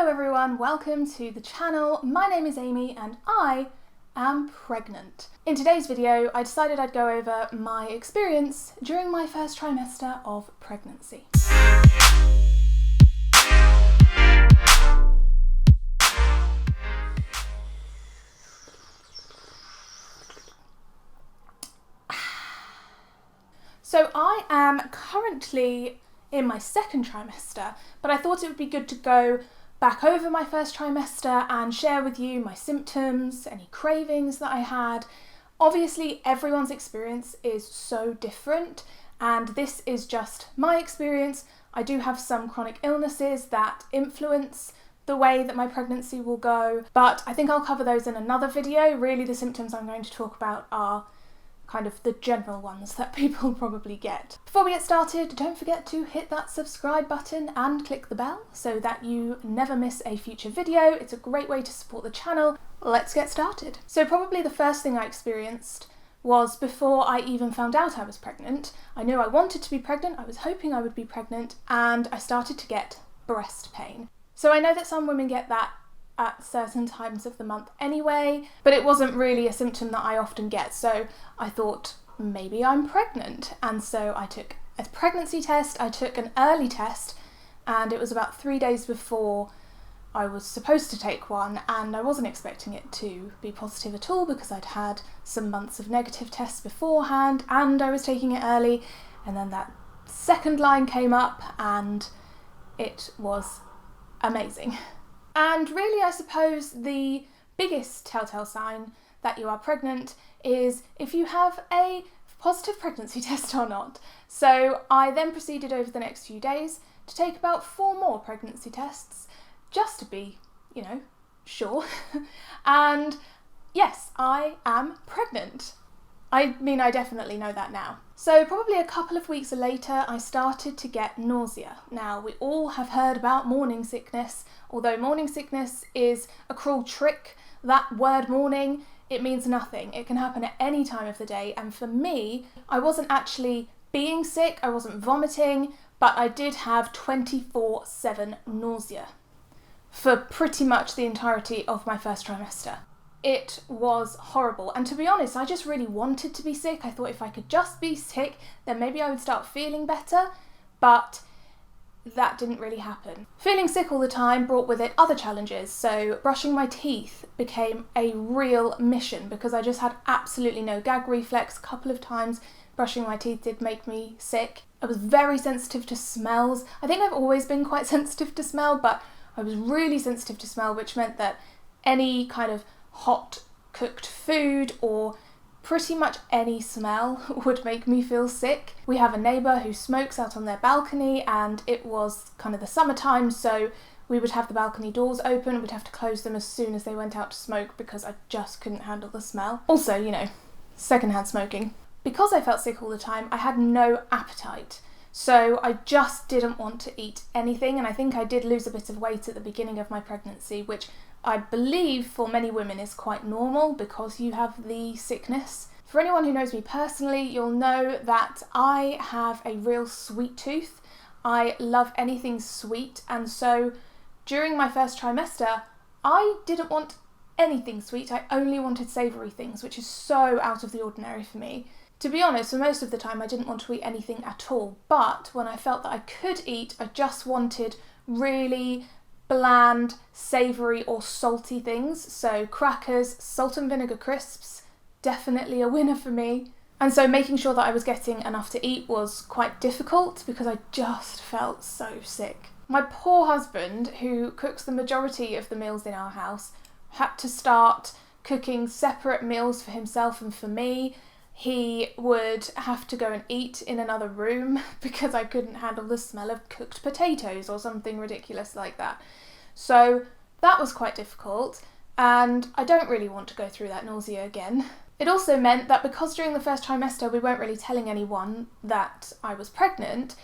Hello everyone, welcome to the channel. My name is Amy and I am pregnant. In today's video, I decided I'd go over my experience during my first trimester of pregnancy. So I am currently in my second trimester, but I thought it would be good to go back over my first trimester and share with you my symptoms, any cravings that I had. Obviously, everyone's experience is so different, and this is just my experience. I do have some chronic illnesses that influence the way that my pregnancy will go, but I think I'll cover those in another video. Really, the symptoms I'm going to talk about are kind of the general ones that people probably get. Before we get started, don't forget to hit that subscribe button and click the bell so that you never miss a future video. It's a great way to support the channel. Let's get started. So probably the first thing I experienced was before I even found out I was pregnant. I knew I wanted to be pregnant, I was hoping I would be pregnant, and I started to get breast pain. So I know that some women get that at certain times of the month anyway, but it wasn't really a symptom that I often get, so I thought maybe I'm pregnant. And so I took a pregnancy test, I took an early test, and it was about 3 days before I was supposed to take one, and I wasn't expecting it to be positive at all because I'd had some months of negative tests beforehand and I was taking it early, and then that second line came up and it was amazing. And really, I suppose the biggest telltale sign that you are pregnant is if you have a positive pregnancy test or not. So I then proceeded over the next few days to take about 4 more pregnancy tests just to be, sure. And yes, I am pregnant. I mean, I definitely know that now. So probably a couple of weeks later, I started to get nausea. Now, we all have heard about morning sickness, although morning sickness is a cruel trick. That word morning, it means nothing. It can happen at any time of the day. And for me, I wasn't actually being sick, I wasn't vomiting, but I did have 24/7 nausea for pretty much the entirety of my first trimester. It was horrible, and to be honest, I just really wanted to be sick. I thought if I could just be sick, then maybe I would start feeling better, but that didn't really happen. Feeling sick all the time brought with it other challenges, so brushing my teeth became a real mission because I just had absolutely no gag reflex. A couple of times brushing my teeth did make me sick. I was very sensitive to smells. I think I've always been quite sensitive to smell, but I was really sensitive to smell, which meant that any kind of hot cooked food or pretty much any smell would make me feel sick. We have a neighbour who smokes out on their balcony, and it was kind of the summertime, so we would have the balcony doors open. We'd have to close them as soon as they went out to smoke because I just couldn't handle the smell. Also, secondhand smoking. Because I felt sick all the time, I had no appetite. So I just didn't want to eat anything, and I think I did lose a bit of weight at the beginning of my pregnancy, which I believe for many women is quite normal because you have the sickness. For anyone who knows me personally, you'll know that I have a real sweet tooth. I love anything sweet, and so during my first trimester, I didn't want anything sweet. I only wanted savoury things, which is so out of the ordinary for me. To be honest, for most of the time I didn't want to eat anything at all, but when I felt that I could eat, I just wanted really bland, savoury or salty things. So crackers, salt and vinegar crisps, definitely a winner for me. And so making sure that I was getting enough to eat was quite difficult because I just felt so sick. My poor husband, who cooks the majority of the meals in our house, had to start cooking separate meals for himself and for me. He would have to go and eat in another room because I couldn't handle the smell of cooked potatoes or something ridiculous like that. So that was quite difficult, and I don't really want to go through that nausea again. It also meant that because during the first trimester we weren't really telling anyone that I was pregnant,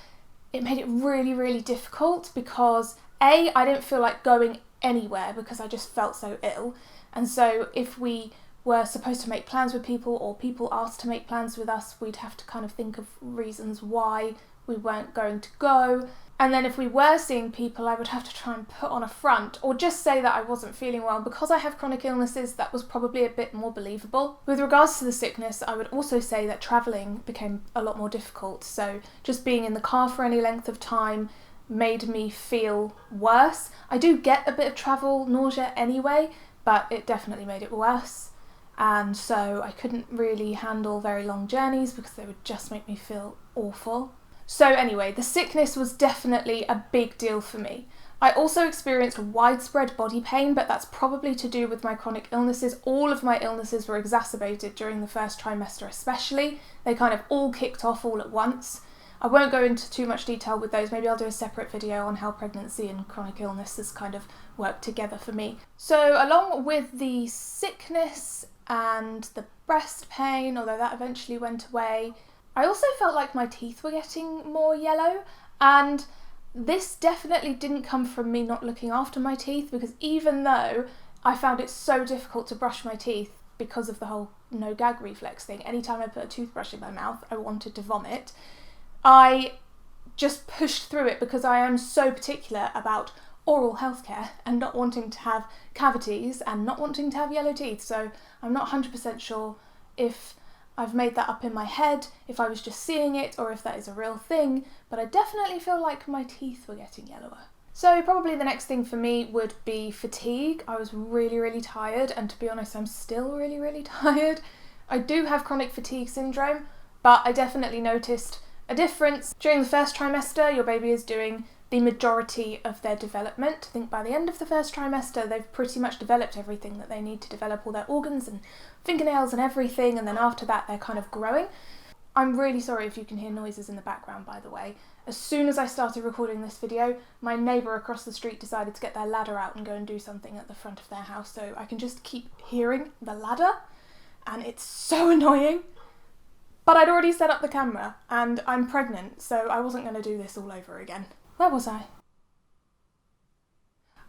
it made it really, really difficult because I didn't feel like going anywhere because I just felt so ill. And so if we were supposed to make plans with people or people asked to make plans with us, we'd have to kind of think of reasons why we weren't going to go. And then if we were seeing people, I would have to try and put on a front or just say that I wasn't feeling well. Because I have chronic illnesses, that was probably a bit more believable. With regards to the sickness, I would also say that travelling became a lot more difficult. So just being in the car for any length of time made me feel worse. I do get a bit of travel nausea anyway, but it definitely made it worse. And so I couldn't really handle very long journeys because they would just make me feel awful. So anyway, the sickness was definitely a big deal for me. I also experienced widespread body pain, but that's probably to do with my chronic illnesses. All of my illnesses were exacerbated during the first trimester especially. They kind of all kicked off all at once. I won't go into too much detail with those. Maybe I'll do a separate video on how pregnancy and chronic illnesses kind of work together for me. So along with the sickness and the breast pain, although that eventually went away, I also felt like my teeth were getting more yellow, and this definitely didn't come from me not looking after my teeth, because even though I found it so difficult to brush my teeth because of the whole no gag reflex thing, anytime I put a toothbrush in my mouth I wanted to vomit, I just pushed through it because I am so particular about oral healthcare and not wanting to have cavities and not wanting to have yellow teeth. So I'm not 100% sure if I've made that up in my head, if I was just seeing it, or if that is a real thing, but I definitely feel like my teeth were getting yellower. So probably the next thing for me would be fatigue. I was really tired, and to be honest, I'm still really tired. I do have chronic fatigue syndrome, but I definitely noticed a difference. During the first trimester, your baby is doing the majority of their development. I think by the end of the first trimester, they've pretty much developed everything that they need to develop, all their organs and fingernails and everything, and then after that, they're kind of growing. I'm really sorry if you can hear noises in the background, by the way. As soon as I started recording this video, my neighbour across the street decided to get their ladder out and go and do something at the front of their house, so I can just keep hearing the ladder, and it's so annoying. But I'd already set up the camera, and I'm pregnant, so I wasn't going to do this all over again. Where was I?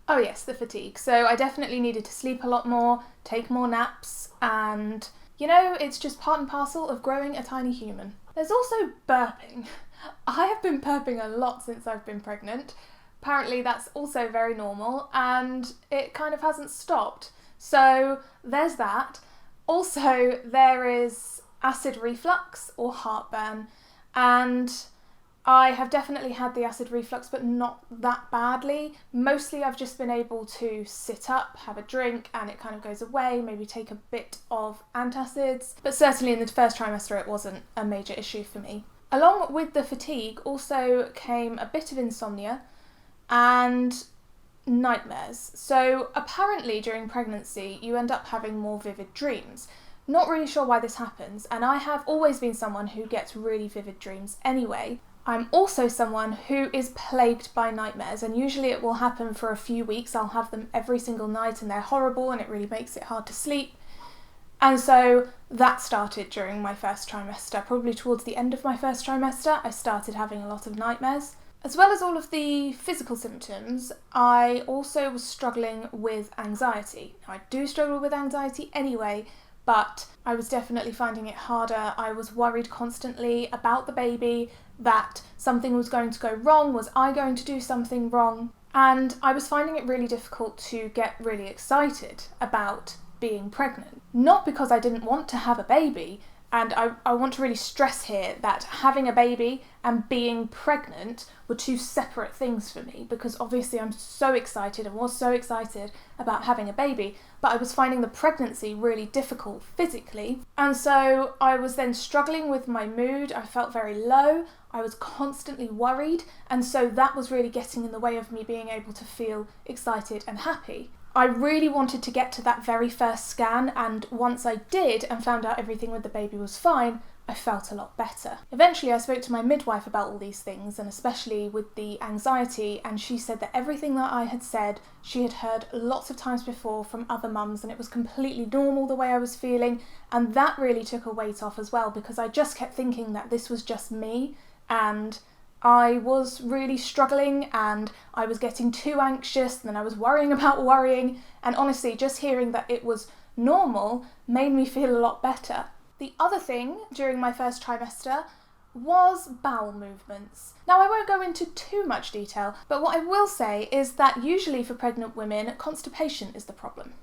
Oh yes, the fatigue. So I definitely needed to sleep a lot more, take more naps, and you know, it's just part and parcel of growing a tiny human. There's also burping. I have been burping a lot since I've been pregnant. Apparently that's also very normal, and it kind of hasn't stopped. So there's that. Also, there is acid reflux or heartburn, and I have definitely had the acid reflux, but not that badly. Mostly I've just been able to sit up, have a drink, and it kind of goes away, maybe take a bit of antacids. But certainly in the first trimester it wasn't a major issue for me. Along with the fatigue also came a bit of insomnia and nightmares. So apparently during pregnancy you end up having more vivid dreams. Not really sure why this happens, and I have always been someone who gets really vivid dreams anyway. I'm also someone who is plagued by nightmares, and usually it will happen for a few weeks. I'll have them every single night and they're horrible and it really makes it hard to sleep. And so that started during my first trimester. Probably towards the end of my first trimester, I started having a lot of nightmares. As well as all of the physical symptoms, I also was struggling with anxiety. Now, I do struggle with anxiety anyway, but I was definitely finding it harder. I was worried constantly about the baby, that something was going to go wrong. Was I going to do something wrong? And I was finding it really difficult to get really excited about being pregnant. Not because I didn't want to have a baby, and I want to really stress here that having a baby and being pregnant were two separate things for me, because obviously I'm so excited and was so excited about having a baby, but I was finding the pregnancy really difficult physically. And so I was then struggling with my mood. I felt very low. I was constantly worried, and so that was really getting in the way of me being able to feel excited and happy. I really wanted to get to that very first scan, and once I did and found out everything with the baby was fine, I felt a lot better. Eventually I spoke to my midwife about all these things, and especially with the anxiety, and she said that everything that I had said she had heard lots of times before from other mums, and it was completely normal the way I was feeling, and that really took a weight off as well, because I just kept thinking that this was just me, and I was really struggling and I was getting too anxious, and then I was worrying about worrying, and honestly just hearing that it was normal made me feel a lot better. The other thing during my first trimester was bowel movements. Now, I won't go into too much detail, but what I will say is that usually for pregnant women, constipation is the problem.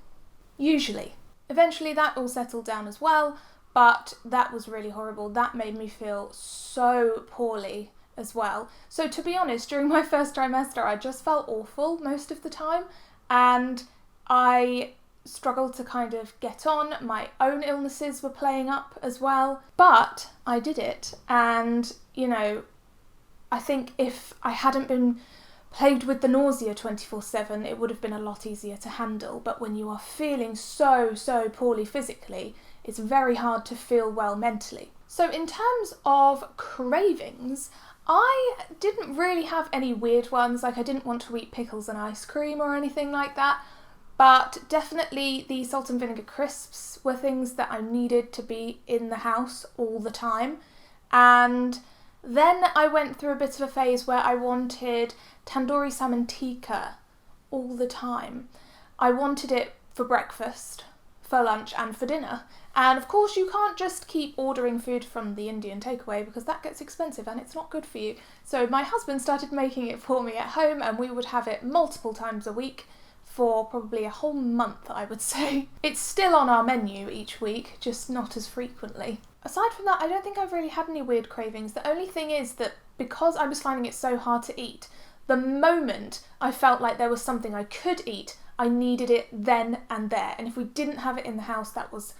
Usually. Eventually that all settled down as well, but that was really horrible. That made me feel so poorly as well. So to be honest, during my first trimester, I just felt awful most of the time, and I struggled to kind of get on. My own illnesses were playing up as well, but I did it. And, you know, I think if I hadn't been plagued with the nausea 24/7, it would have been a lot easier to handle. But when you are feeling so poorly physically, it's very hard to feel well mentally. So in terms of cravings, I didn't really have any weird ones. Like, I didn't want to eat pickles and ice cream or anything like that. But definitely the salt and vinegar crisps were things that I needed to be in the house all the time. And then I went through a bit of a phase where I wanted tandoori salmon tikka all the time. I wanted it for breakfast, for lunch and for dinner. And of course you can't just keep ordering food from the Indian takeaway because that gets expensive and it's not good for you. So my husband started making it for me at home, and we would have it multiple times a week for probably a whole month, I would say. It's still on our menu each week, just not as frequently. Aside from that, I don't think I've really had any weird cravings. The only thing is that because I was finding it so hard to eat, the moment I felt like there was something I could eat, I needed it then and there. And if we didn't have it in the house, that was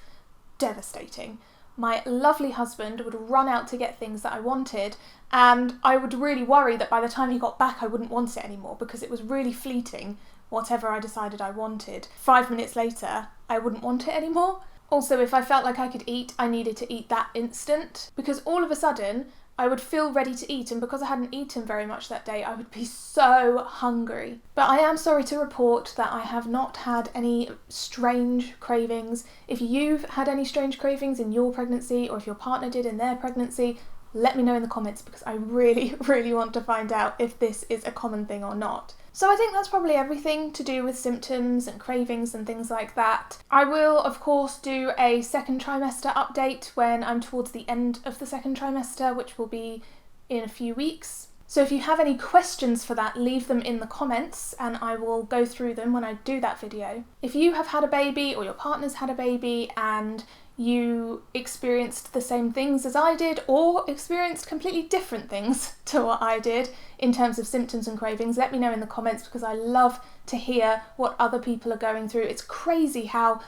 devastating. My lovely husband would run out to get things that I wanted, and I would really worry that by the time he got back I wouldn't want it anymore because it was really fleeting, whatever I decided I wanted. 5 minutes later, I wouldn't want it anymore. Also, if I felt like I could eat, I needed to eat that instant, because all of a sudden I would feel ready to eat, and because I hadn't eaten very much that day, I would be so hungry. But I am sorry to report that I have not had any strange cravings. If you've had any strange cravings in your pregnancy, or if your partner did in their pregnancy, let me know in the comments, because I really want to find out if this is a common thing or not. So I think that's probably everything to do with symptoms and cravings and things like that. I will, of course, do a second trimester update when I'm towards the end of the second trimester, which will be in a few weeks. So if you have any questions for that, leave them in the comments and I will go through them when I do that video. If you have had a baby or your partner's had a baby and you experienced the same things as I did, or experienced completely different things to what I did in terms of symptoms and cravings, let me know in the comments, because I love to hear what other people are going through. It's crazy how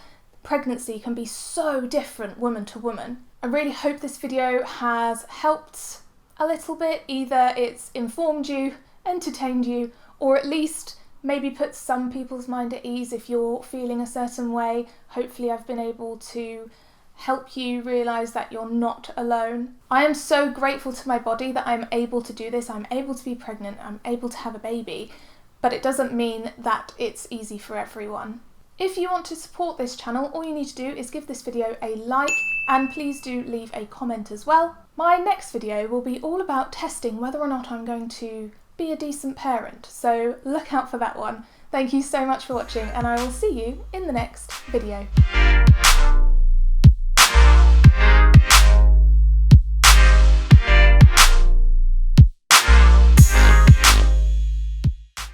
pregnancy can be so different woman to woman. I really hope this video has helped a little bit. Either it's informed you, entertained you, or at least maybe put some people's mind at ease if you're feeling a certain way. Hopefully I've been able to help you realise that you're not alone. I am so grateful to my body that I'm able to do this. I'm able to be pregnant, I'm able to have a baby, but it doesn't mean that it's easy for everyone. If you want to support this channel, all you need to do is give this video a like, and please do leave a comment as well. My next video will be all about testing whether or not I'm going to be a decent parent, so look out for that one. Thank you so much for watching, and I will see you in the next video.